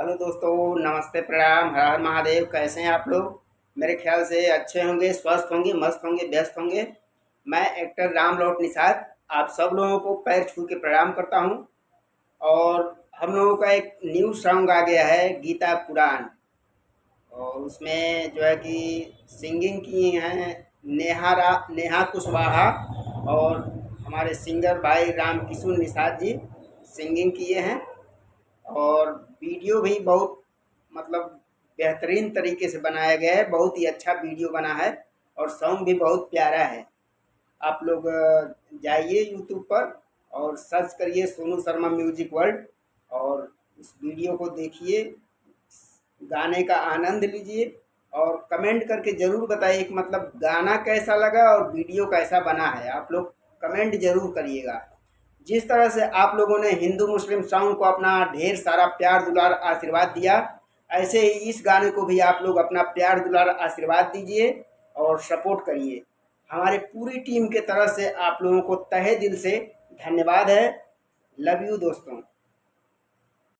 Hello दोस्तों, नमस्ते, प्रणाम, हर हर महादेव। कैसे हैं आप लोग? मेरे ख्याल से अच्छे होंगे, स्वस्थ होंगे, मस्त होंगे, व्यस्त होंगे। मैं एक्टर राम लौट निषाद आप सब लोगों को पैर छू के प्रणाम करता हूं। और हम लोगों का एक न्यू सॉन्ग आ गया है, गीता पुराण। और उसमें जो है कि सिंगिंग की हैं नेहा कुशवाहा। और हमारे सिंगर भाई राम किशोर निषाद जी सिंगिंग किए हैं। और वीडियो भी बहुत मतलब बेहतरीन तरीके से बनाया गया है, बहुत ही अच्छा वीडियो बना है। और सॉन्ग भी बहुत प्यारा है। आप लोग जाइए यूट्यूब पर और सर्च करिए सोनू शर्मा म्यूजिक वर्ल्ड। और उस वीडियो को देखिए, गाने का आनंद लीजिए। और कमेंट करके ज़रूर बताइए कि मतलब गाना कैसा लगा और वीडियो कैसा बना है। आप लोग कमेंट ज़रूर करिएगा। जिस तरह से आप लोगों ने हिंदू मुस्लिम सॉन्ग को अपना ढेर सारा प्यार दुलार आशीर्वाद दिया, ऐसे ही इस गाने को भी आप लोग अपना प्यार दुलार आशीर्वाद दीजिए और सपोर्ट करिए। हमारे पूरी टीम के तरफ से आप लोगों को तहे दिल से धन्यवाद है। लव यू दोस्तों।